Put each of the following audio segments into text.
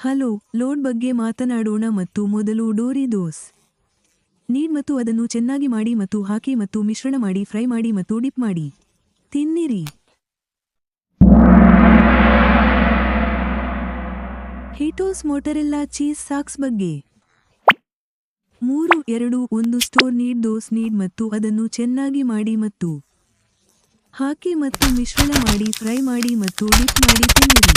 Hello, load ಬಗ್ಗೆ ಮಾತನಾಡೋಣ ಮತ್ತು ಮೊದಲು ಡೋರಿದೋಸ್ ನೀಡ್ ಮತ್ತು ಅದನ್ನು ಚೆನ್ನಾಗಿ ಮಾಡಿ ಮತ್ತು ಹಾಕಿ ಮತ್ತು ಮಿಶ್ರಣ ಮಾಡಿ ಫ್ರೈ ಮಾಡಿ ಮತ್ತು ಡಿಪ್ ಮಾಡಿ ತಿನ್ನಿರಿ. ಹಿಟೋಸ್ ಮೊಟರೆಲ್ಲಾ ಚೀಸ್ ಸಾಕ್ಸ್ ಬಗ್ಗೆ 3, 2, 1 ಸ್ಟೋರ್ ನೀಡ್ ದೋಸ್ ನೀಡ್ ಮತ್ತು ಅದನ್ನು ಚೆನ್ನಾಗಿ ಮಾಡಿ ಮತ್ತು ಹಾಕಿ ಮತ್ತು ಮಿಶ್ರಣ ಮಾಡಿ ಫ್ರೈ ಮಾಡಿ ಮತ್ತು ಡಿಪ್ ಮಾಡಿ ತಿನ್ನಿರಿ.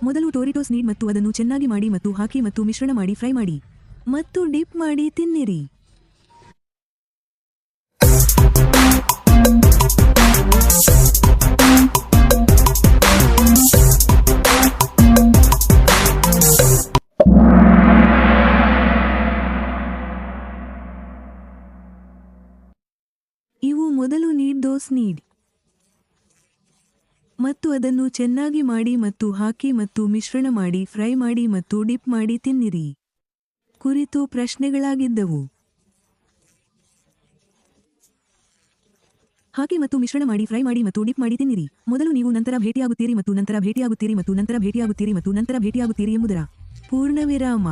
ಮೊದಲು ಟೋರಿಟೋಸ್ ನೀಡ್ ಮತ್ತು ಅದನ್ನು ಚೆನ್ನಾಗಿ ಮಾಡಿ ಮತ್ತು ಹಾಕಿ ಮತ್ತು ಮಿಶ್ರಣ ಮಾಡಿ ಫ್ರೈ ಮಾಡಿ ಮತ್ತು ಡಿಪ್ ಮಾಡಿ ತಿನ್ನಿರಿ. ಇವು ಮೊದಲು ನೀಡ್ ದೋಸ್ ನೀಡ್ ಮತ್ತು ಅದನ್ನು ಚೆನ್ನಾಗಿ ಮಾಡಿ ಮತ್ತು ಹಾಕಿ ಮತ್ತು ಮಿಶ್ರಣ ಮಾಡಿ ಫ್ರೈ ಮಾಡಿ ಮತ್ತು ಡಿಪ್ ಮಾಡಿ ತಿನ್ನಿರಿ ಕುರಿತು ಪ್ರಶ್ನೆಗಳಾಗಿದ್ದವು. ಹಾಕಿ ಮತ್ತು ಮಿಶ್ರಣ ಮಾಡಿ ಫ್ರೈ ಮಾಡಿ ಮತ್ತು ಡಿಪ್ ಮಾಡಿ ತಿನ್ನಿರಿ. ಮೊದಲು ನೀವು ನಂತರ ಭೇಟಿಯಾಗುತ್ತೀರಿ ಮತ್ತು ನಂತರ ಭೇಟಿಯಾಗುತ್ತೀರಿ ಮತ್ತು ನಂತರ ಭೇಟಿಯಾಗುತ್ತೀರಿ ಮತ್ತು ನಂತರ ಭೇಟಿಯಾಗುತ್ತೀರಿ ಎಂಬುದರ ಪೂರ್ಣವಿರಾಮ.